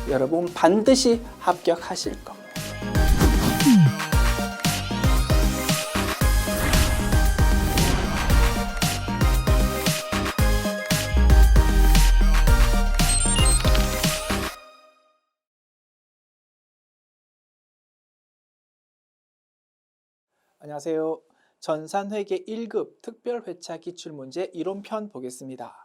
여러분 반드시 합격하실 겁니다. 안녕하세요. 전산회계 1급 특별회차 기출문제 이론편 보겠습니다.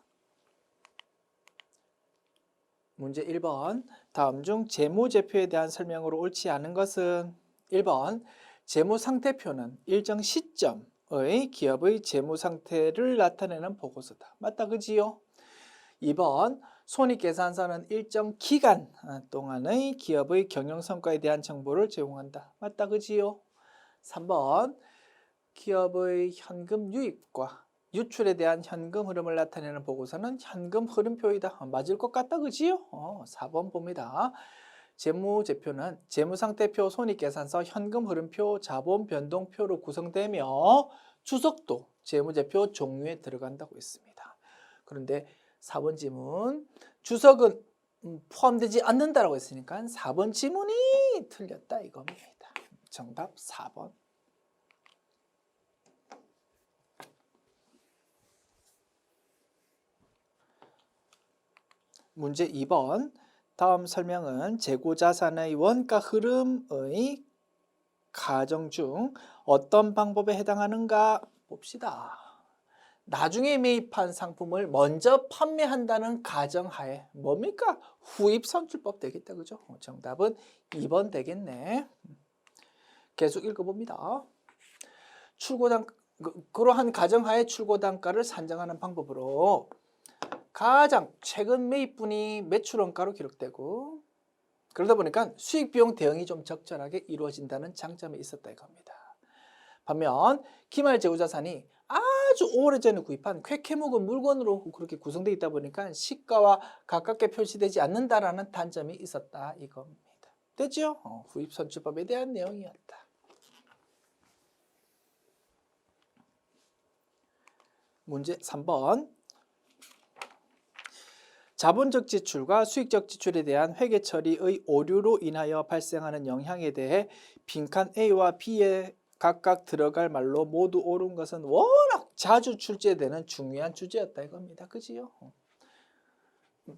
문제 1번. 다음 중 재무제표에 대한 설명으로 옳지 않은 것은 1번. 재무상태표는 일정 시점의 기업의 재무상태를 나타내는 보고서다. 맞다 그지요? 2번. 손익계산서는 일정 기간 동안의 기업의 경영성과에 대한 정보를 제공한다. 맞다 그지요? 3번. 기업의 현금 유입과 유출에 대한 현금 흐름을 나타내는 보고서는 현금 흐름표이다. 맞을 것 같다 그지요? 4번 봅니다. 재무제표는 재무상태표, 손익계산서, 현금 흐름표, 자본 변동표로 구성되며 주석도 재무제표 종류에 들어간다고 했습니다. 그런데 4번 지문 주석은 포함되지 않는다라고 했으니까 4번 지문이 틀렸다 이겁니다. 정답 4번. 문제 2번. 다음 설명은 재고자산의 원가 흐름의 가정 중 어떤 방법에 해당하는가 봅시다. 나중에 매입한 상품을 먼저 판매한다는 가정하에 뭡니까? 후입선출법 되겠다. 그죠? 정답은 2번 되겠네. 계속 읽어봅니다. 그러한 가정하에 출고단가를 산정하는 방법으로 가장 최근 매입분이 매출원가로 기록되고 그러다 보니까 수익비용 대응이 좀 적절하게 이루어진다는 장점이 있었다 이겁니다. 반면 기말 재고자산이 아주 오래전에 구입한 쾌캐 묵은 물건으로 그렇게 구성되어 있다 보니까 시가와 가깝게 표시되지 않는다라는 단점이 있었다 이겁니다. 됐죠? 후입선출법에 대한 내용이었다. 문제 3번. 자본적 지출과 수익적 지출에 대한 회계 처리의 오류로 인하여 발생하는 영향에 대해 빈칸 A와 B에 각각 들어갈 말로 모두 옳은 것은 워낙 자주 출제되는 중요한 주제였다 이겁니다. 그지요?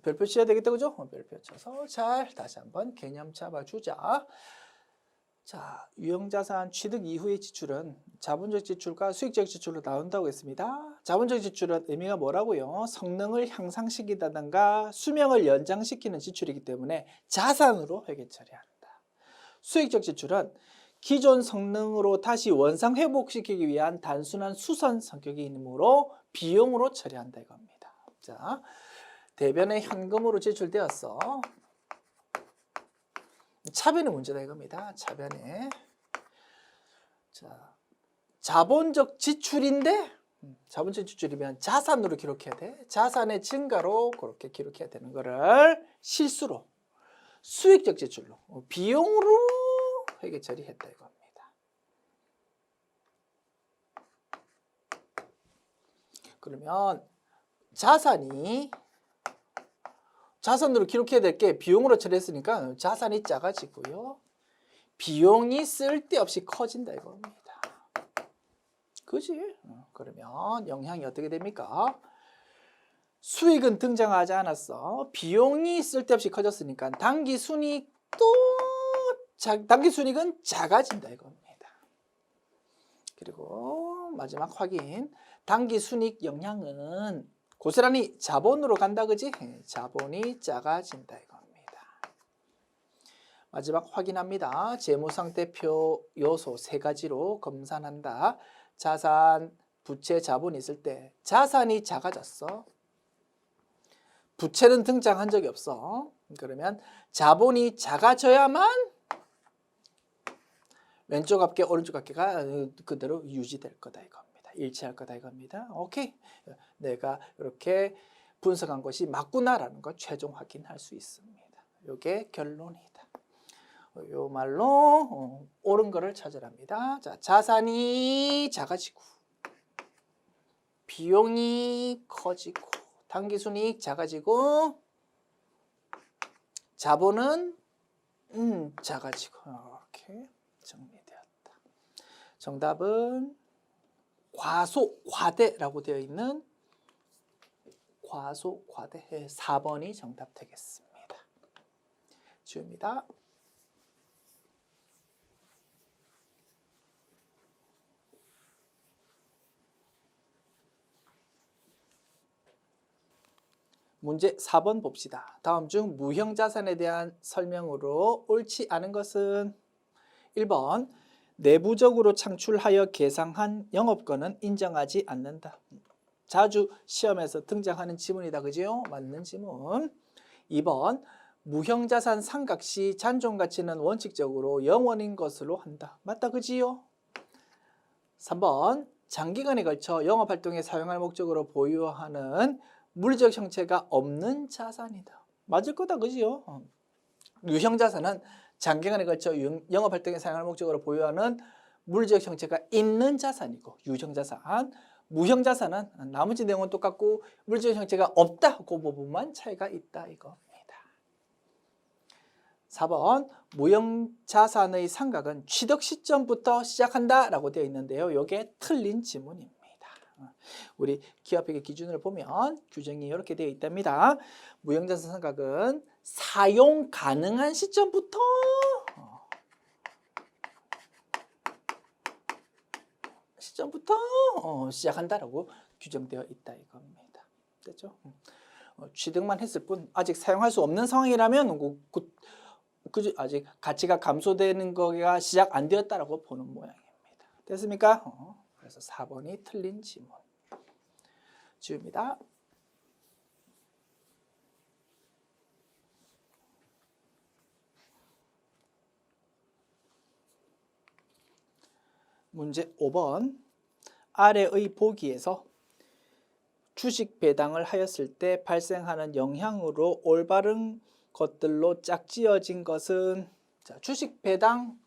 별표 쳐야 되겠다 그죠? 별표 쳐서 잘 다시 한번 개념 잡아주자. 자, 유형자산 취득 이후의 지출은 자본적 지출과 수익적 지출로 나온다고 했습니다. 자본적 지출은 의미가 뭐라고요? 성능을 향상시키다든가 수명을 연장시키는 지출이기 때문에 자산으로 회계 처리한다. 수익적 지출은 기존 성능으로 다시 원상 회복시키기 위한 단순한 수선 성격이 있으므로 비용으로 처리한다 이겁니다. 자, 대변에 현금으로 제출되었어. 차변의 문제다 이겁니다. 차변에. 자, 자본적 지출인데 자본적 지출이면 자산으로 기록해야 돼. 자산의 증가로 그렇게 기록해야 되는 거를 실수로 수익적 지출로 비용으로 회계 처리했다 이겁니다. 그러면 자산으로 기록해야 될 게 비용으로 처리했으니까 자산이 작아지고요. 비용이 쓸데없이 커진다 이겁니다. 그지? 그러면 영향이 어떻게 됩니까? 수익은 등장하지 않았어. 비용이 쓸데없이 커졌으니까 당기순이익은 작아진다 이겁니다. 그리고 마지막 확인. 당기순이익 영향은 고스란히 자본으로 간다 그지? 자본이 작아진다 이겁니다. 마지막 확인합니다. 재무상태표 요소 3가지로 검산한다. 자산, 부채, 자본이 있을 때 자산이 작아졌어. 부채는 등장한 적이 없어. 그러면 자본이 작아져야만 왼쪽 합계, 오른쪽 합계가 그대로 유지될 거다 이겁니다. 일치할 거다 이겁니다. 오케이. 내가 이렇게 분석한 것이 맞구나라는 걸 최종 확인할 수 있습니다. 이게 결론이다. 요 말로 옳은 거를 찾으랍니다. 자, 자산이 작아지고 비용이 커지고 당기순이익 작아지고 자본은 작아지고 이렇게 정리되었다. 정답은 과소과대라고 되어 있는 과소과대 4번이 정답 되겠습니다. 지웁니다. 문제 4번 봅시다. 다음 중 무형자산에 대한 설명으로 옳지 않은 것은 1번 내부적으로 창출하여 계상한 영업권은 인정하지 않는다. 자주 시험에서 등장하는 지문이다. 그죠? 맞는 지문. 2번 무형자산 상각시 잔존가치는 원칙적으로 영원인 것으로 한다. 맞다. 그지요? 3번 장기간에 걸쳐 영업활동에 사용할 목적으로 보유하는 물리적 형체가 없는 자산이다. 맞을 거다. 그지요? 유형자산은 장기간에 걸쳐 영업활동에 사용할 목적으로 보유하는 물리적 형체가 있는 자산이고 유형자산, 무형자산은 나머지 내용은 똑같고 물리적 형체가 없다. 그 부분만 차이가 있다 이겁니다. 4번 무형자산의 상각은 취득 시점부터 시작한다 라고 되어 있는데요. 이게 틀린 지문입니다. 우리 기업회계 기준을 보면 규정이 이렇게 되어 있답니다. 무형자산 상각은 사용 가능한 시점부터 시작한다라고 규정되어 있다 이겁니다. 됐죠? 취득만 했을 뿐 아직 사용할 수 없는 상황이라면 아직 가치가 감소되는 거가 시작 안 되었다라고 보는 모양입니다. 됐습니까? 그래서 4번이 틀린 지문. 지웁니다. 문제 5번. 아래의 보기에서 주식 배당을 하였을 때 발생하는 영향으로 올바른 것들로 짝지어진 것은 자, 주식 배당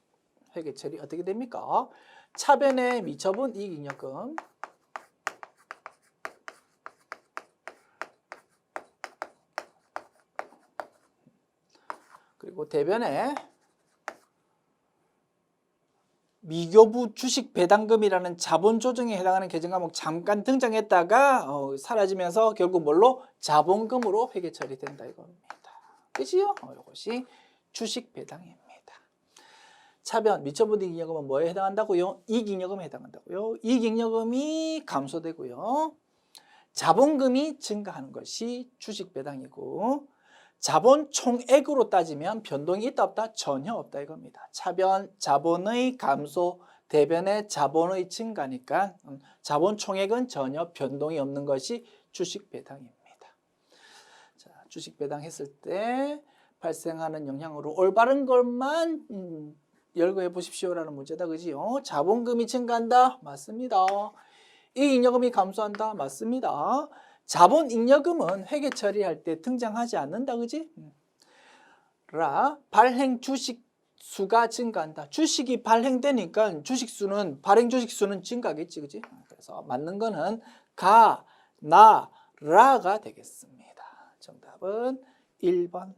회계 처리 어떻게 됩니까? 차변에 미처분 이익잉여금 그리고 대변에 미교부 주식 배당금이라는 자본 조정에 해당하는 계정 과목 잠깐 등장했다가 사라지면서 결국 뭘로? 자본금으로 회계 처리된다 이겁니다. 그치요? 이것이 주식 배당입니다. 차변 미처분 이익잉여금은 뭐에 해당한다고요? 이익잉여금에 해당한다고요. 이익잉여금이 감소되고요. 자본금이 증가하는 것이 주식 배당이고 자본 총액으로 따지면 변동이 있다 없다? 전혀 없다 이겁니다. 차변 자본의 감소, 대변의 자본의 증가니까 자본 총액은 전혀 변동이 없는 것이 주식 배당입니다. 자, 주식 배당 했을 때 발생하는 영향으로 올바른 것만 열거해 보십시오라는 문제다. 그지요? 자본금이 증가한다? 맞습니다. 이익잉여금이 감소한다? 맞습니다. 자본잉여금은 회계 처리할 때 등장하지 않는다. 그지? 발행 주식 수가 증가한다. 주식이 발행되니까 발행 주식 수는 증가하겠지. 그지? 그래서 맞는 거는 가, 나, 라가 되겠습니다. 정답은 1번.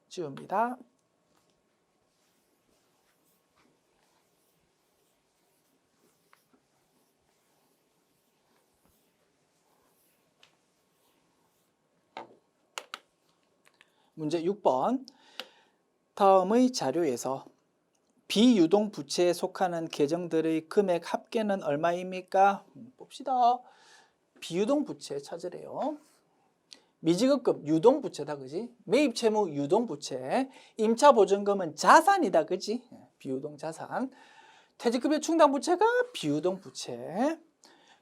지웁니다. 문제 6번. 다음의 자료에서 비유동 부채에 속하는 계정들의 금액 합계는 얼마입니까? 봅시다. 비유동 부채 찾으래요. 미지급금 유동 부채다. 그지? 매입 채무 유동 부채. 임차 보증금은 자산이다. 그지? 비유동 자산. 퇴직급여 충당 부채가 비유동 부채.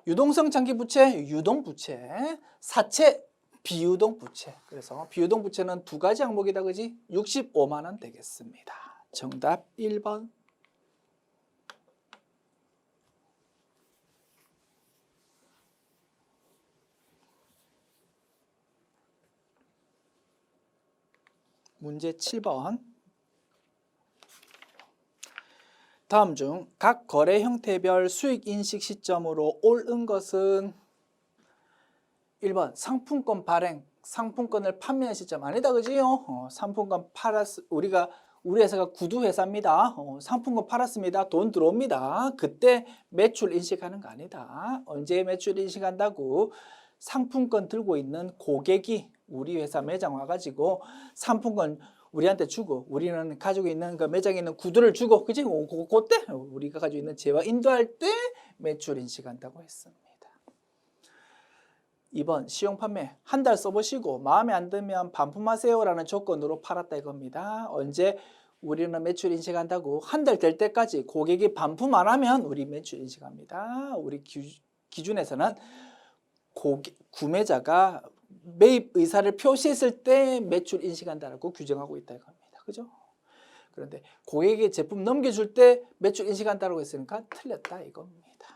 유동성 장기 부채 유동 부채. 사채 비유동 부채. 그래서 비유동 부채는 두 가지 항목이다. 그지? 65만 원 되겠습니다. 정답 1번. 문제 7번. 다음 중 각 거래 형태별 수익 인식 시점으로 옳은 것은 1번 상품권 발행 상품권을 판매한 시점 아니다, 그지요? 상품권 우리 회사가 구두 회사입니다. 상품권 팔았습니다. 돈 들어옵니다. 그때 매출 인식하는 거 아니다. 언제 매출 인식한다고? 상품권 들고 있는 고객이 우리 회사 매장 와가지고 상품권 우리한테 주고, 우리는 가지고 있는 그 매장에 있는 구두를 주고, 그지? 그때 우리가 가지고 있는 재화 인도할 때 매출 인식한다고 했습니다. 2번 시용 판매 한 달 써보시고 마음에 안 들면 반품하세요 라는 조건으로 팔았다 이겁니다. 언제 우리는 매출 인식한다고? 한 달 될 때까지 고객이 반품 안 하면 우리 매출 인식합니다. 우리 기준에서는 구매자가 매입 의사를 표시했을 때 매출 인식한다라고 규정하고 있다 이겁니다. 그죠? 그런데 고객에게 제품 넘겨줄 때 매출 인식한다고 했으니까 틀렸다 이겁니다.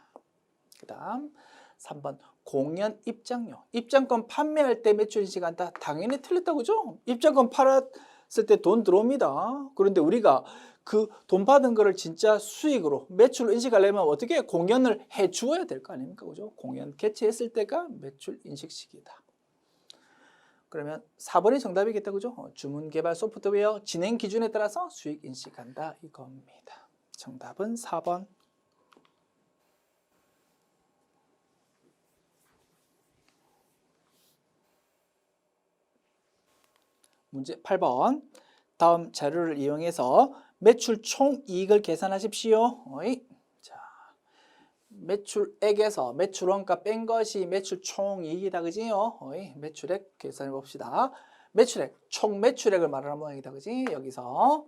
그 다음 3번 공연 입장료. 입장권 판매할 때 매출 인식한다. 당연히 틀렸다, 그죠? 입장권 팔았을 때 돈 들어옵니다. 그런데 우리가 그 돈 받은 거를 진짜 수익으로 매출로 인식하려면 어떻게 공연을 해 주어야 될 거 아닙니까, 그죠? 공연 개최했을 때가 매출 인식 시기다. 그러면 4번이 정답이겠다, 그죠? 주문 개발 소프트웨어 진행 기준에 따라서 수익 인식한다 이겁니다. 정답은 4번. 문제 8번. 다음 자료를 이용해서 매출 총이익을 계산하십시오. 자, 매출액에서 매출원가 뺀 것이 매출 총이익이다, 그지요? 매출액 계산해 봅시다. 매출액, 총 매출액을 말하는 모양이다, 그지? 여기서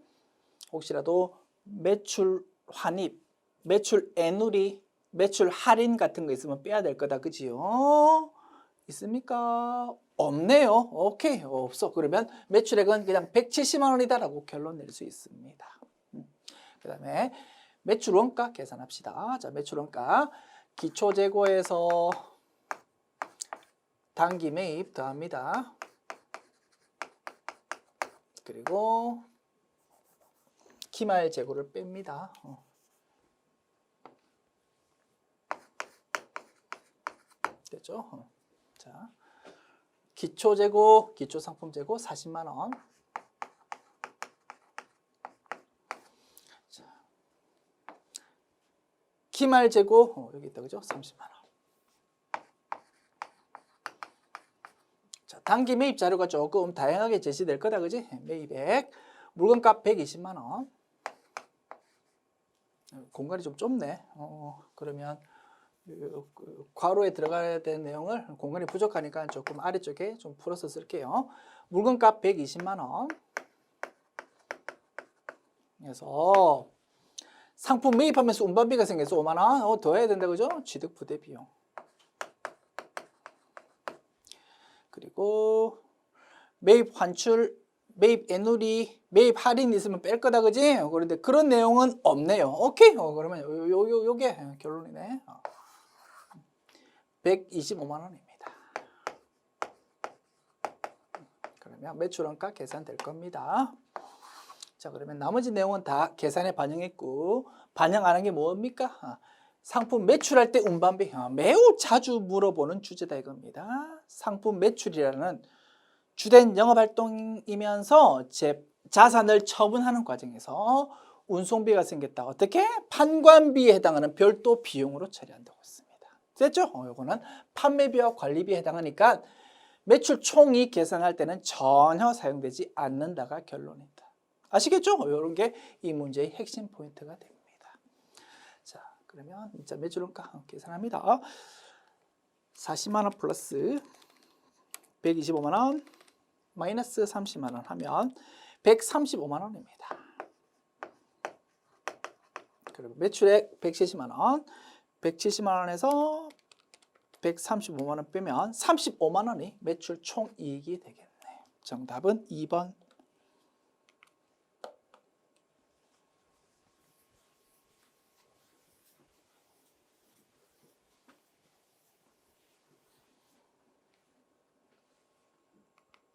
혹시라도 매출 환입, 매출 애누리, 매출 할인 같은 거 있으면 빼야 될 거다, 그지요? 있습니까? 없네요. 오케이, 없어. 그러면 매출액은 그냥 170만 원이다라고 결론 낼 수 있습니다. 그 다음에 매출 원가 계산합시다. 자, 매출 원가 기초 재고에서 단기 매입 더합니다. 그리고 기말 재고를 뺍니다. 됐죠? 자, 기초 재고, 기초 상품 재고 40만 원. 자, 기말 재고 여기 있다, 그죠? 30만 원. 자, 단기 매입 자료가 조금 다양하게 제시될 거다, 그지? 매입액 물건값 120만 원. 공간이 좀 좁네. 그러면 괄호에 들어가야 되는 내용을 공간이 부족하니까 조금 아래쪽에 좀 풀어서 쓸게요. 물건값 120만 원. 그래서 상품 매입하면서 운반비가 생겨서 5만 원 더 해야 된다, 그죠? 취득 부대 비용. 그리고 매입 환출, 매입 애누리, 매입 할인 있으면 뺄 거다, 그지? 그런데 그런 내용은 없네요. 오케이? 그러면 요게 결론이네. 125만 원입니다. 그러면 매출원가 계산될 겁니다. 자, 그러면 나머지 내용은 다 계산에 반영했고, 반영 안 한 게 뭡니까? 상품 매출할 때 운반비. 매우 자주 물어보는 주제다 이겁니다. 상품 매출이라는 주된 영업활동이면서 자산을 처분하는 과정에서 운송비가 생겼다. 어떻게? 판관비에 해당하는 별도 비용으로 처리한다고 했습니다. 됐죠? 요거는 판매비와 관리비에 해당하니까 매출 총이익 계산할 때는 전혀 사용되지 않는다가 결론입니다. 아시겠죠? 이런 게 이 문제의 핵심 포인트가 됩니다. 자, 그러면 진짜 매출원가 계산합니다. 40만 원 플러스 125만 원 마이너스 30만 원 하면 135만 원입니다. 그리고 매출액 170만 원, 170만 원에서 135만 원 빼면 35만 원이 매출 총이익이 되겠네요. 정답은 2번.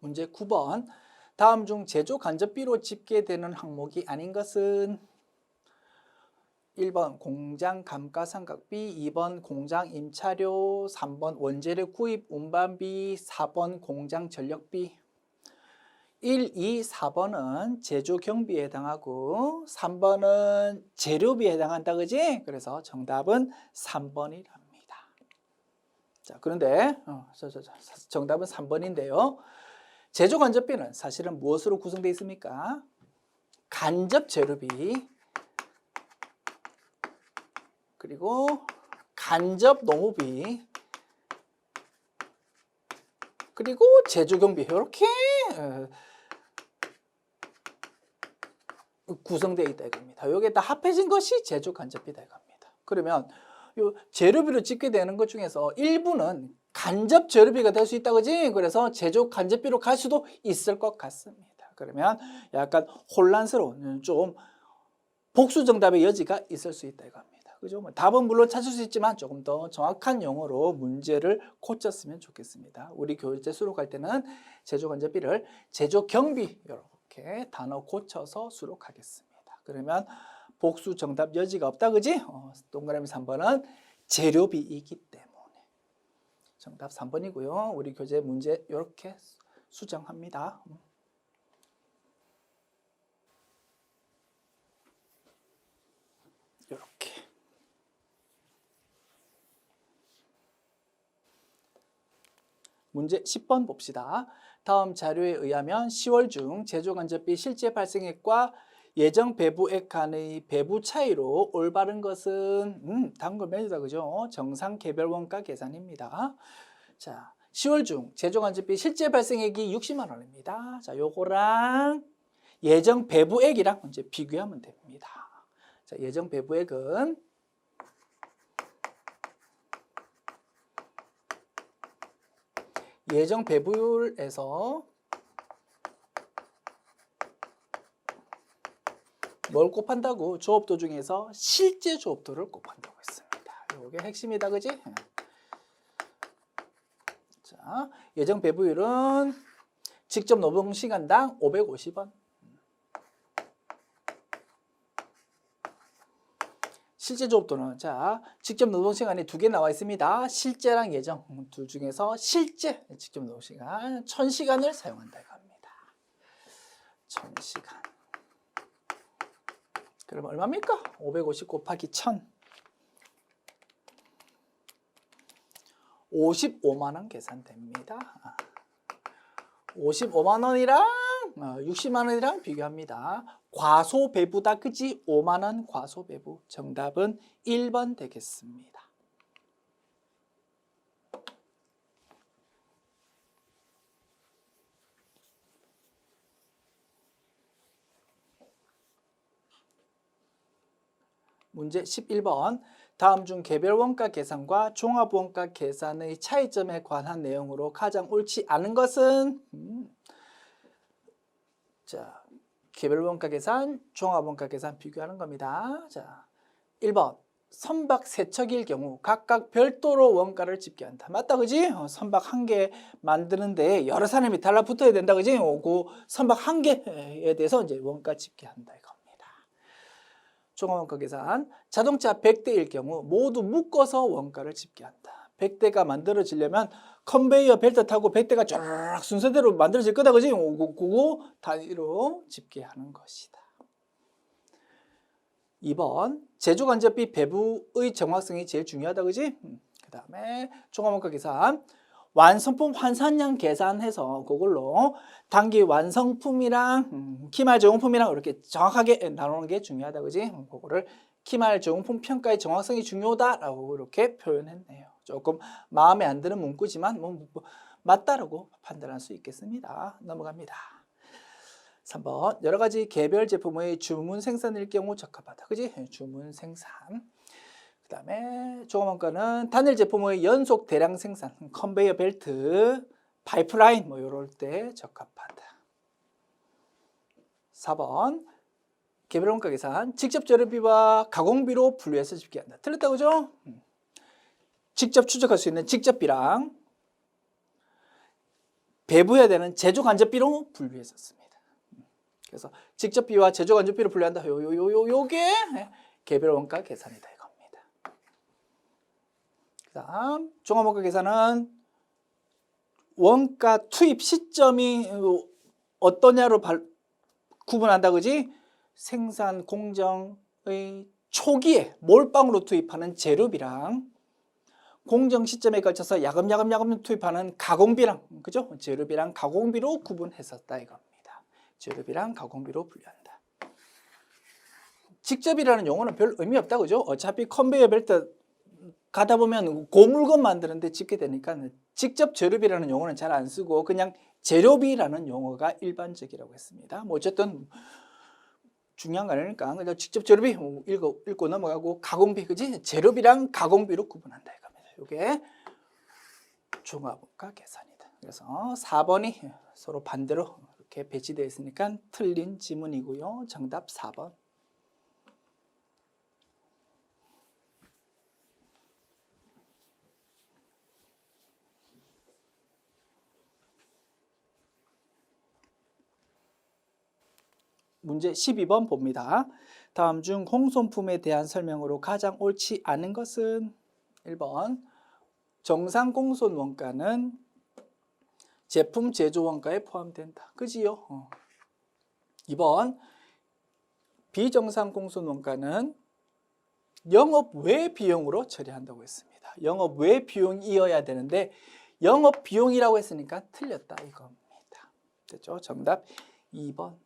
문제 9번. 다음 중 제조 간접비로 집계되는 항목이 아닌 것은 1번 공장 감가상각비, 2번 공장 임차료, 3번 원재료 구입 운반비, 4번 공장 전력비. 1, 2, 4번은 제조 경비에 해당하고 3번은 재료비에 해당한다, 그지? 그래서 정답은 3번이랍니다. 자, 그런데 정답은 3번인데요. 제조 간접비는 사실은 무엇으로 구성되어 있습니까? 간접 재료비, 그리고 간접 노무비, 그리고 제조 경비, 이렇게 구성되어 있다 이겁니다. 여기에 다 합해진 것이 제조 간접비다 이겁니다. 그러면 요 재료비로 찍게 되는 것 중에서 일부는 간접 재료비가 될 수 있다, 그지? 그래서 제조 간접비로 갈 수도 있을 것 같습니다. 그러면 약간 혼란스러운, 좀 복수 정답의 여지가 있을 수 있다 이겁니다. 그죠? 답은 물론 찾을 수 있지만 조금 더 정확한 용어로 문제를 고쳤으면 좋겠습니다. 우리 교재 수록할 때는 제조 간접비를 제조 경비 이렇게 단어 고쳐서 수록하겠습니다. 그러면 복수 정답 여지가 없다, 그지? 동그라미 3번은 재료비이기 때문에 정답 3번이고요. 우리 교재 문제 이렇게 수정합니다. 이렇게. 문제 10번 봅시다. 다음 자료에 의하면 10월 중 제조간접비 실제 발생액과 예정 배부액 간의 배부 차이로 올바른 것은 다음 건 매니다, 그죠? 정상 개별 원가 계산입니다. 자, 10월 중 제조간접비 실제 발생액이 60만 원입니다. 자, 요거랑 예정 배부액이랑 이제 비교하면 됩니다. 자, 예정 배부액은 예정 배부율에서 뭘 곱한다고? 조업도 중에서 실제 조업도를 곱한다고 했습니다. 이게 핵심이다, 그지? 자, 예정 배부율은 직접 노동 시간당 550원. 실제 조업도는, 자, 직접 노동 시간이 두 개 나와 있습니다. 실제랑 예정 둘 중에서 실제 직접 노동 시간 1000시간을 사용한다 이겁니다. 1000시간. 그럼 얼마입니까? 550 곱하기 1000. 55만 원 계산됩니다. 55만 원이랑 60만 원이랑 비교합니다. 과소배부다, 그지? 5만 원 과소배부. 정답은 1번 되겠습니다. 문제 11번. 다음 중 개별 원가 계산과 종합 원가 계산의 차이점에 관한 내용으로 가장 옳지 않은 것은? 자, 개별 원가 계산, 종합 원가 계산 비교하는 겁니다. 자, 1번. 선박 세척일 경우 각각 별도로 원가를 집계한다. 맞다, 그지? 선박 한 개 만드는데 여러 사람이 달라붙어야 된다, 그지? 그 선박 한 개에 대해서 이제 원가 집계한다 이겁니다. 종합원가 계산. 자동차 100대일 경우 모두 묶어서 원가를 집계한다. 100대가 만들어지려면 컨베이어 벨트 타고 100대가 쫙 순서대로 만들어질 거다, 그지? 그거 단위로 집계하는 것이다. 2번. 제조간접비 배부의 정확성이 제일 중요하다, 그지? 그 다음에 종합원가 계산. 완성품 환산량 계산해서 그걸로 단기 완성품이랑 기말 제공품이랑 이렇게 정확하게 나누는 게 중요하다, 그지? 그거를 기말 제공품 평가의 정확성이 중요하다라고 이렇게 표현했네요. 조금 마음에 안 드는 문구지만 뭐 맞다라고 판단할 수 있겠습니다. 넘어갑니다. 3번. 여러 가지 개별 제품의 주문 생산일 경우 적합하다, 그지? 주문 생산. 그 다음에 종합원가는 단일 제품의 연속 대량 생산, 컨베이어 벨트, 파이프라인 뭐 이럴 때 적합하다. 4번. 개별 원가 계산. 직접 재료비와 가공비로 분류해서 집계한다. 틀렸다, 그죠? 직접 추적할 수 있는 직접비랑 배부해야 되는 제조 간접비로 분류했었습니다. 그래서 직접비와 제조 간접비로 분류한다. 요게 개별 원가 계산이다 이겁니다. 그다음 종합원가 계산은 원가 투입 시점이 어떠냐로 구분한다 그지? 생산 공정의 초기에 몰빵으로 투입하는 재료비랑 공정 시점에 걸쳐서 야금야금 투입하는 가공비랑, 그죠? 재료비랑 가공비로 구분했었다 이겁니다. 재료비랑 가공비로 분류한다. 직접이라는 용어는 별 의미 없다, 그죠? 어차피 컨베이어 벨트 가다 보면 그 물건 만드는데 집게 되니까 직접 재료비라는 용어는 잘 안 쓰고 그냥 재료비라는 용어가 일반적이라고 했습니다. 뭐 어쨌든 중요한 거 아니니까 그냥 직접 재료비 읽고 넘어가고 가공비, 그지? 재료비랑 가공비로 구분한다 이겁니다. 이게 종합원가 계산이다. 그래서 4번이 서로 반대로 이렇게 배치되어 있으니까 틀린 지문이고요. 정답 4번. 문제 12번 봅니다. 다음 중 공손품에 대한 설명으로 가장 옳지 않은 것은 1번 정상 공손 원가는 제품 제조 원가에 포함된다. 그지요? 2번 비정상 공손 원가는 영업 외 비용으로 처리한다고 했습니다. 영업 외 비용이어야 되는데 영업 비용이라고 했으니까 틀렸다 이겁니다. 됐죠? 정답 2번.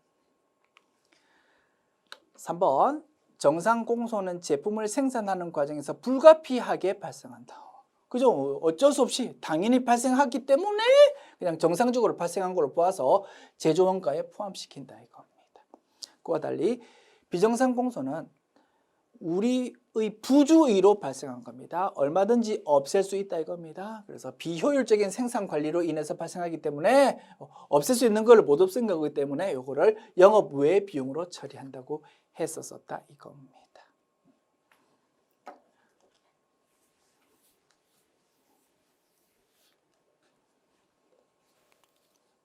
3번 정상 공손은 제품을 생산하는 과정에서 불가피하게 발생한다. 그죠? 어쩔 수 없이 당연히 발생하기 때문에 그냥 정상적으로 발생한 걸로 보아서 제조 원가에 포함시킨다 이겁니다. 그와 달리 비정상 공손은 우리의 부주의로 발생한 겁니다. 얼마든지 없앨 수 있다 이겁니다. 그래서 비효율적인 생산 관리로 인해서 발생하기 때문에 없앨 수 있는 걸 못 없앤 거기 때문에 이거를 영업 외 비용으로 처리한다고 했었다 이겁니다.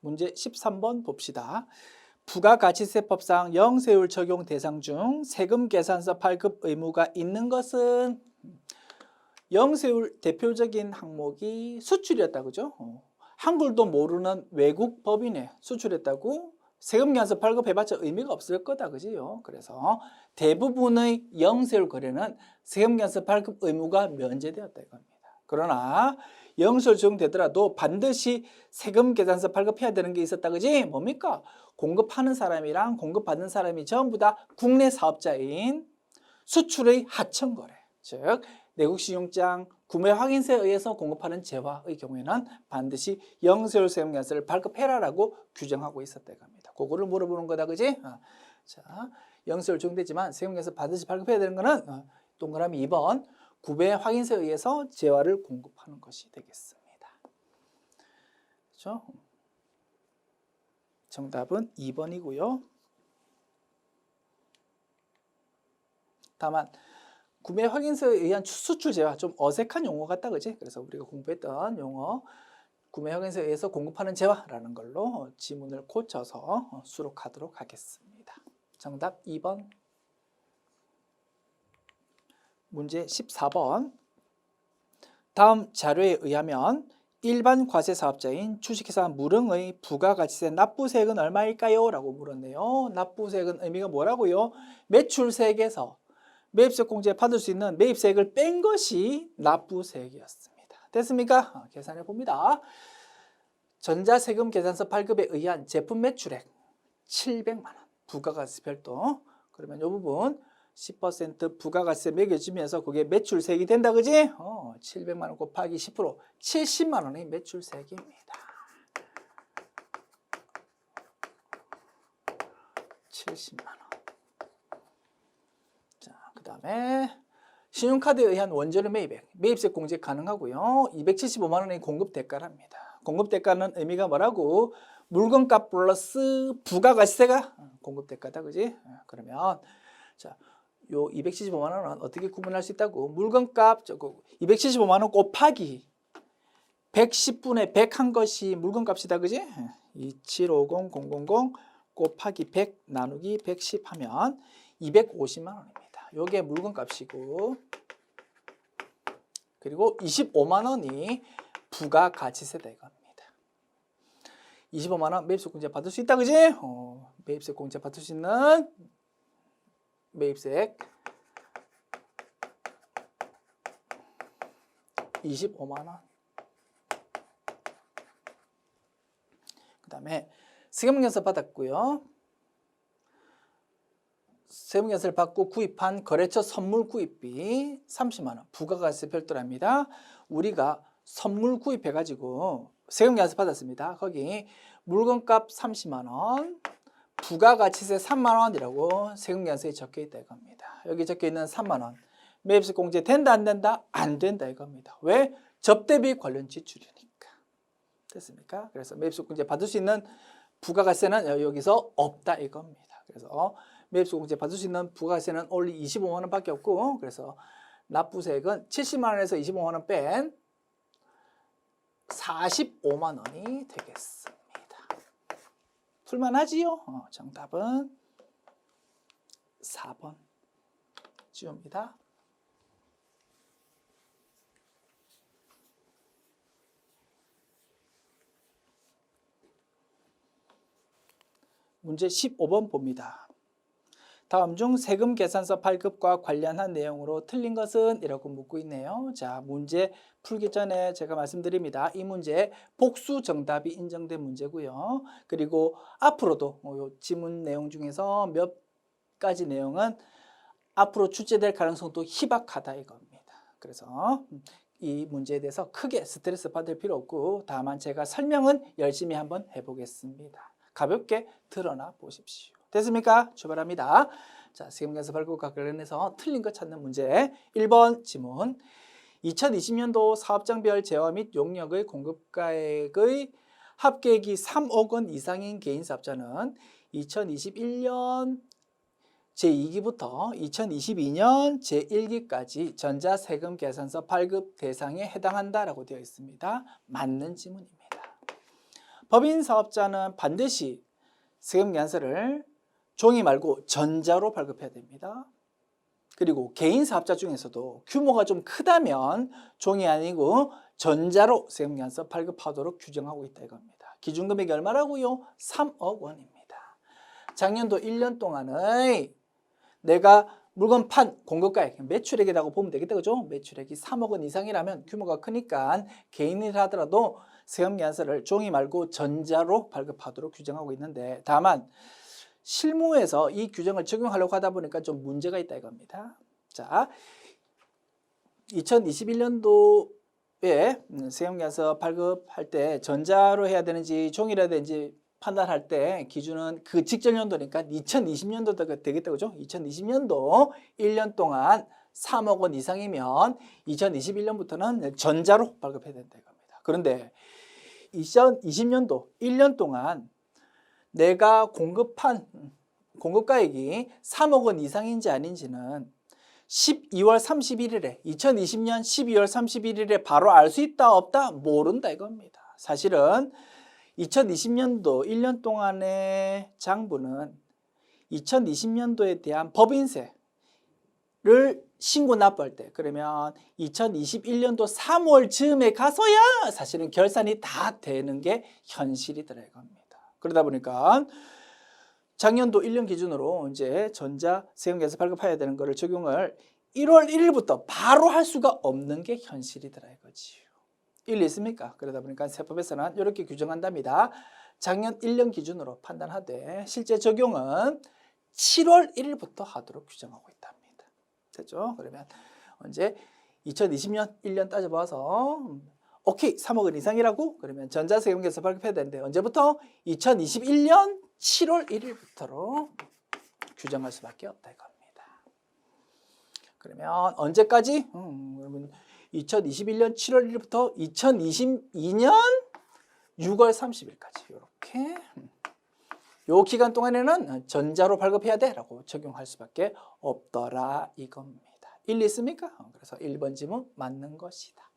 문제 13번 봅시다. 부가가치세법상 영세율 적용 대상 중 세금 계산서 발급 의무가 있는 것은 영세율 대표적인 항목이 수출이었다, 그죠? 한글도 모르는 외국 법인에 수출했다고 세금 계산서 발급해봤자 의미가 없을 거다, 그지요? 그래서 대부분의 영세율 거래는 세금 계산서 발급 의무가 면제되었다 이겁니다. 그러나 영세율 적용되더라도 반드시 세금 계산서 발급해야 되는 게 있었다, 그지? 뭡니까? 공급하는 사람이랑 공급받는 사람이 전부 다 국내 사업자인 수출의 하청 거래, 즉 내국신용장 구매 확인서에 의해서 공급하는 재화의 경우에는 반드시 영세율 세금 계산서를 발급해라라고 규정하고 있었다 이겁니다. 그거를 물어보는 거다, 그지? 자, 영세율 적용되지만 세금 계산서 반드시 발급해야 되는 거는 동그라미 2번 구매 확인서에 의해서 재화를 공급하는 것이 되겠습니다. 그렇죠? 정답은 2번이고요. 다만 구매 확인서에 의한 수출 재화 좀 어색한 용어 같다, 그지? 그래서 우리가 공부했던 용어 구매 확인서에 의해서 공급하는 재화라는 걸로 지문을 고쳐서 수록하도록 하겠습니다. 정답 2번. 문제 14번. 다음 자료에 의하면 일반 과세 사업자인 주식회사 무릉의 부가가치세 납부세액은 얼마일까요? 라고 물었네요. 납부세액은 의미가 뭐라고요? 매출세액에서 매입세액 공제에 받을 수 있는 매입세액을 뺀 것이 납부세액이었습니다. 됐습니까? 계산해 봅니다. 전자세금 계산서 발급에 의한 제품 매출액 700만 원 부가가치 별도. 그러면 이 부분 10% 부가가치세 매겨지면서 그게 매출세액이 된다, 그지? 700만 원 곱하기 10% 70만 원이 매출세액입니다. 70만 원. 자, 그 다음에 신용카드에 의한 원재료 매입액, 매입세 공제 가능하고요. 275만 원의 공급대가랍니다. 공급대가는 의미가 뭐라고? 물건값 플러스 부가가치세가 공급대가다, 그지? 그러면 자, 요 275만 원은 어떻게 구분할 수 있다고? 물건값 275만 원 곱하기 110분의 100 한 것이 물건값이다, 그지? 2750000 곱하기 100 나누기 110 하면 250만 원입니다. 요게 물건값이고, 그리고 25만 원이 부가가치세다 이겁니다. 25만 원 매입세 공제 받을 수 있다, 그지? 매입세 공제 받을 수 있는 매입세 25만 원. 그 다음에 세금연서 받았고요. 세금연서를 받고 구입한 거래처 선물 구입비 30만 원. 부가가치세 별도랍니다. 우리가 선물 구입해가지고 세금연서 받았습니다. 거기 물건값 30만 원, 부가가치세 3만 원이라고 세금연서에 적혀 있다 이겁니다. 여기 적혀 있는 3만 원. 매입세 공제 된다 안 된다? 안 된다 이겁니다. 왜? 접대비 관련 지출이니까. 됐습니까? 그래서 매입세 공제 받을 수 있는 부가가치세는 여기서 없다 이겁니다. 그래서 매입세 공제 받을 수 있는 부가가치세는 only 25만 원밖에 없고, 그래서 납부세액은 70만 원에서 25만 원 뺀 45만 원이 되겠습니다. 풀만하지요? 정답은 4번 지웁니다. 문제 15번 봅니다. 다음 중 세금 계산서 발급과 관련한 내용으로 틀린 것은? 이라고 묻고 있네요. 자, 문제 풀기 전에 제가 말씀드립니다. 이 문제 복수 정답이 인정된 문제고요. 그리고 앞으로도 요 지문 내용 중에서 몇 가지 내용은 앞으로 출제될 가능성도 희박하다 이겁니다. 그래서 이 문제에 대해서 크게 스트레스 받을 필요 없고, 다만 제가 설명은 열심히 한번 해보겠습니다. 가볍게 드러나 보십시오. 됐습니까? 출발합니다. 자, 세금계산 발급과 관련해서 틀린 거 찾는 문제. 1번 지문. 2020년도 사업장별 재화 및 용역의 공급가액의 합계액이 3억 원 이상인 개인사업자는 2021년 제2기부터 2022년 제1기까지 전자세금계산서 발급 대상에 해당한다라고 되어 있습니다. 맞는 지문입니다. 법인사업자는 반드시 세금계산서를 종이 말고 전자로 발급해야 됩니다. 그리고 개인사업자 중에서도 규모가 좀 크다면 종이 아니고 전자로 세금계산서 발급하도록 규정하고 있다 이겁니다. 기준금액이 얼마라고요? 3억 원입니다. 작년도 1년 동안의 내가 물건 판 공급가액, 매출액이라고 보면 되겠다, 그죠? 매출액이 3억 원 이상이라면 규모가 크니까 개인이라 하더라도 세금계산서를 종이 말고 전자로 발급하도록 규정하고 있는데, 다만 실무에서 이 규정을 적용하려고 하다 보니까 좀 문제가 있다 이겁니다. 자, 2021년도에 세금계산서 발급할 때 전자로 해야 되는지 종이로 해야 되는지 판단할 때 기준은 그 직전 연도니까 2020년도가 되겠다, 그죠? 2020년도 1년 동안 3억 원 이상이면 2021년부터는 전자로 발급해야 된다 이겁니다. 그런데 2020년도 1년 동안 내가 공급한 공급가액이 3억 원 이상인지 아닌지는 12월 31일에 2020년 12월 31일에 바로 알 수 있다 없다? 모른다 이겁니다. 사실은 2020년도 1년 동안의 장부는 2020년도에 대한 법인세를 신고 납부할 때, 그러면 2021년도 3월 즈음에 가서야 사실은 결산이 다 되는 게 현실이더라 이겁니다. 그러다 보니까 작년도 1년 기준으로 이제 전자 세금계산서 발급해야 되는 거를 적용을 1월 1일부터 바로 할 수가 없는 게 현실이더라 이거지요. 일리 있습니까? 그러다 보니까 세법에서는 이렇게 규정한답니다. 작년 1년 기준으로 판단하되 실제 적용은 7월 1일부터 하도록 규정하고 있답니다. 됐죠? 그러면 언제 2020년 1년 따져봐서 오케이 3억 원 이상이라고? 그러면 전자세금계산서 발급해야 되는데 언제부터? 2021년 7월 1일부터로 규정할 수밖에 없다 이겁니다. 그러면 언제까지? 그러면 2021년 7월 1일부터 2022년 6월 30일까지 이렇게 요 기간 동안에는 전자로 발급해야 돼 라고 적용할 수밖에 없더라 이겁니다. 일리 있습니까? 그래서 1번 지문 맞는 것이다.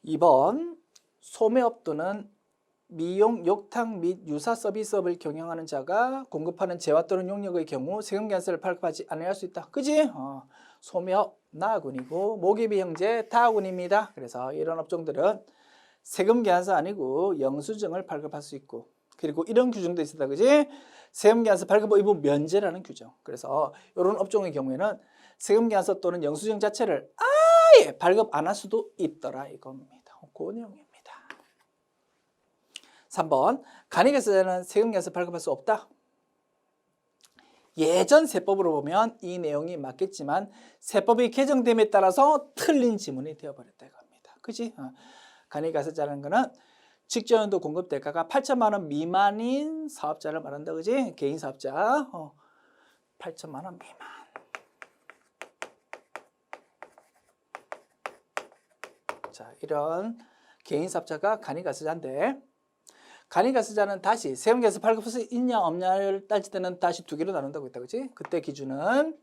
2번 소매업 또는 미용, 욕탕 및 유사 서비스업을 경영하는 자가 공급하는 재화 또는 용역의 경우 세금계산서를 발급하지 않아야 할 수 있다. 그지? 소매업, 나군이고 모기비 형제 다군입니다. 그래서 이런 업종들은 세금계산서 아니고 영수증을 발급할 수 있고, 그리고 이런 규정도 있었다. 그지? 세금계산서 발급 의무 면제라는 규정. 그래서 이런 업종의 경우에는 세금계산서 또는 영수증 자체를 아예 발급 안 할 수도 있더라 이겁니다. 그 내용입니다. 3번, 간이계산서는 세금계산서 발급할 수 없다. 예전 세법으로 보면 이 내용이 맞겠지만 세법이 개정됨에 따라서 틀린 지문이 되어버렸다 이겁니다. 그지? 간이계산서라는 거는 직전연도 공급 대가가 8천만 원 미만인 사업자를 말한다. 그지? 개인 사업자 8천만 원 미만. 자, 이런 개인 사업자가 간이계산서자인데, 간이계산서자는 다시 세금계산서 발급할 수 있냐 없냐를 따질 때는 다시 두 개로 나눈다고 했다. 그지? 그때 기준은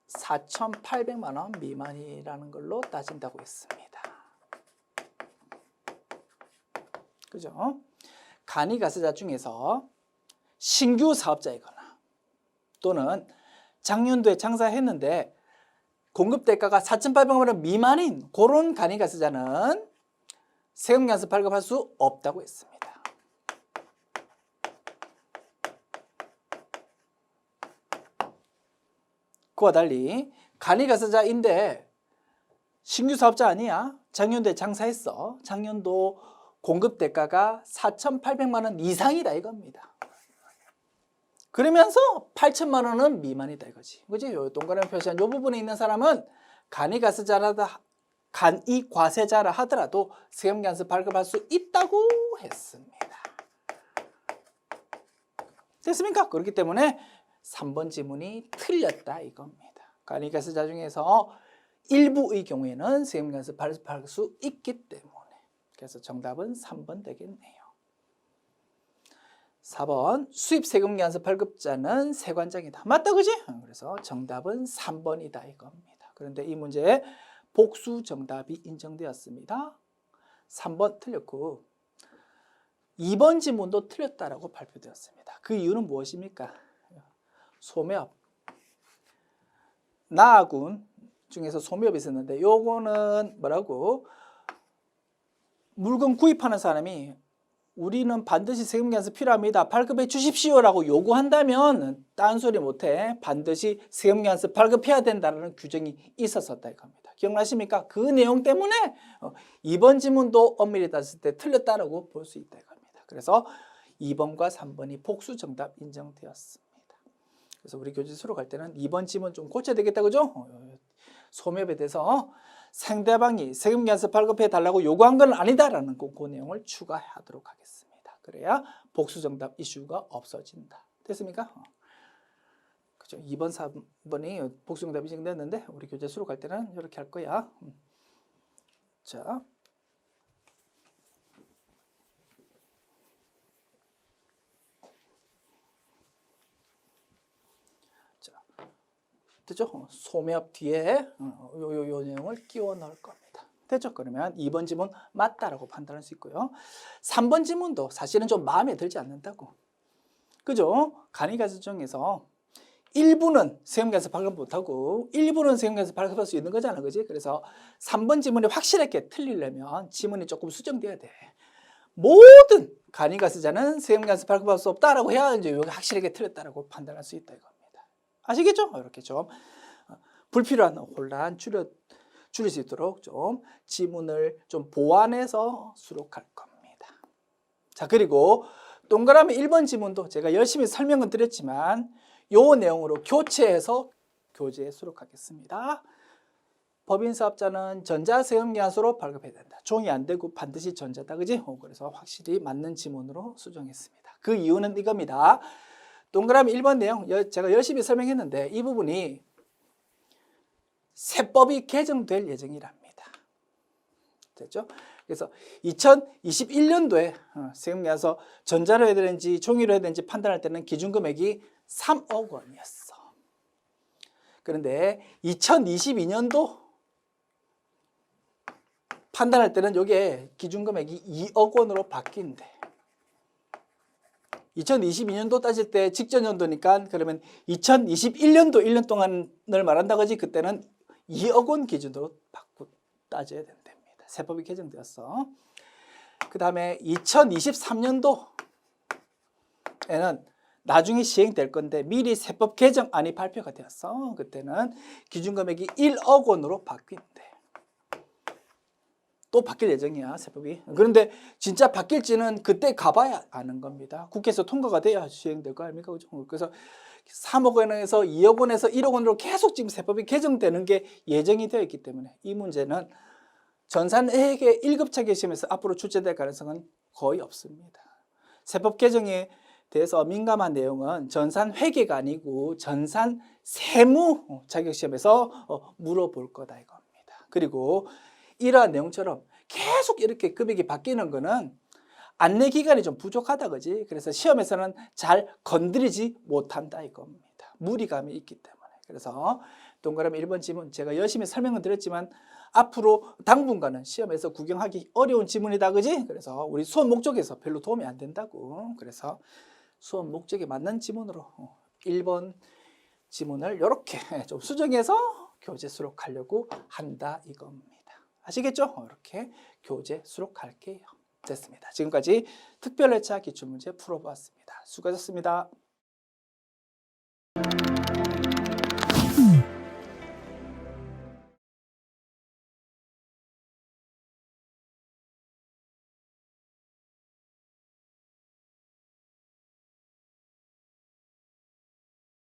4,800만 원 미만이라는 걸로 따진다고 했습니다. 그죠? 간이계산서자 중에서 신규 사업자이거나 또는 작년도에 장사했는데 공급 대가가 4,800만 원 미만인 그런 간이계산서자는 세금계산서 발급할 수 없다고 했습니다. 그와 달리 간이계산서자인데 신규 사업자 아니야. 작년도에 장사했어. 작년도 공급 대가가 4,800만 원 이상이다 이겁니다. 그러면서 8천만 원은 미만이다 이거지. 그지? 요 동그라미 표시한 요 부분에 있는 사람은 간이과세자라 하더라도 세금계산서 발급할 수 있다고 했습니다. 됐습니까? 그렇기 때문에 3번 지문이 틀렸다 이겁니다. 간이계산서자 중에서 일부의 경우에는 세금계산서 발급할 수 있기 때문에. 그래서 정답은 3번 되겠네요. 4번, 수입세금계산서 발급자는 세관장이다. 맞다, 그지? 그래서 정답은 3번이다 이겁니다. 그런데 이 문제에 복수 정답이 인정되었습니다. 3번 틀렸고 2번 지문도 틀렸다라고 발표되었습니다. 그 이유는 무엇입니까? 소매업, 나군 중에서 소매업이 있었는데 요거는 뭐라고? 물건 구입하는 사람이 우리는 반드시 세금계산서 필요합니다. 발급해 주십시오라고 요구한다면 딴소리 못해. 반드시 세금계산서 발급해야 된다는 규정이 있었었다 이겁니다. 기억나십니까? 그 내용 때문에 이번 지문도 엄밀히 따졌을 때 틀렸다라고 볼 수 있다 이겁니다. 그래서 2번과 3번이 복수 정답 인정되었습니다. 그래서 우리 교재 수로 갈 때는 2번 지문 좀 고쳐야 되겠다, 그죠? 소매업에 대해서 상대방이 세금계산서 발급해 달라고 요구한 건 아니다라는 그 내용을 추가하도록 하겠습니다. 그래야 복수 정답 이슈가 없어진다. 됐습니까? 그죠? 2번, 3번이 복수 정답이 인정됐는데 우리 교재 수로 갈 때는 이렇게 할 거야. 자. 됐죠? 소매업 뒤에 요 내용을 끼워 넣을 겁니다. 됐죠? 그러면 2번 지문 맞다라고 판단할 수 있고요. 3번 지문도 사실은 좀 마음에 들지 않는다고. 그죠? 간이계산서 중에서 일부는 세금계산서 발급 못하고 일부는 세금계산서 발급할 수 있는 거잖아. 그지? 그래서 3번 지문이 확실하게 틀리려면 지문이 조금 수정돼야 돼. 모든 간이계산서자는 세금계산서 발급할 수 없다라고 해야 이제 여기 확실하게 틀렸다라고 판단할 수 있다 이겁니다. 아시겠죠? 이렇게 좀 불필요한 혼란 줄일 수 있도록 좀 지문을 좀 보완해서 수록할 겁니다. 자, 그리고 동그라미 1번 지문도 제가 열심히 설명은 드렸지만 요 내용으로 교체해서 교재에 수록하겠습니다. 법인사업자는 전자세금계산서로 발급해야 된다. 종이 안 되고 반드시 전자다. 그지? 그래서 확실히 맞는 지문으로 수정했습니다. 그 이유는 이겁니다. 동그라미 1번 내용 제가 열심히 설명했는데 이 부분이 세법이 개정될 예정이랍니다. 됐죠? 그래서 2021년도에 세금계산서 전자로 해야 되는지 종이로 해야 되는지 판단할 때는 기준금액이 3억 원이었어. 그런데 2022년도 판단할 때는 이게 기준금액이 2억 원으로 바뀐대. 2022년도 따질 때 직전 연도니까 그러면 2021년도 1년 동안을 말한다 그지. 그때는 2억 원 기준으로 따져야 된답니다. 세법이 개정되었어. 그 다음에 2023년도에는 나중에 시행될 건데 미리 세법 개정안이 발표가 되었어. 그때는 기준금액이 1억 원으로 바뀐대. 또 바뀔 예정이야, 세법이. 그런데 진짜 바뀔지는 그때 가봐야 아는 겁니다. 국회에서 통과가 돼야 시행될 거 아닙니까? 그래서 3억 원에서 2억 원에서 1억 원으로 계속 지금 세법이 개정되는 게 예정이 되어 있기 때문에 이 문제는 전산회계 1급 자격시험에서 앞으로 출제될 가능성은 거의 없습니다. 세법 개정에 대해서 민감한 내용은 전산회계가 아니고 전산세무 자격시험에서 물어볼 거다 이겁니다. 그리고 이러한 내용처럼 계속 이렇게 금액이 바뀌는 거는 안내 기간이 좀 부족하다 그지. 그래서 시험에서는 잘 건드리지 못한다 이겁니다. 무리감이 있기 때문에. 그래서 동그라미 1번 지문 제가 열심히 설명을 드렸지만 앞으로 당분간은 시험에서 구경하기 어려운 지문이다 그지. 그래서 우리 수업 목적에서 별로 도움이 안 된다고. 그래서 수업 목적에 맞는 지문으로 1번 지문을 이렇게 좀 수정해서 교재 수록하려고 한다 이겁니다. 아시겠죠? 이렇게 교재 수록할게요. 됐습니다. 지금까지 특별회차 기출문제 풀어보았습니다. 수고하셨습니다.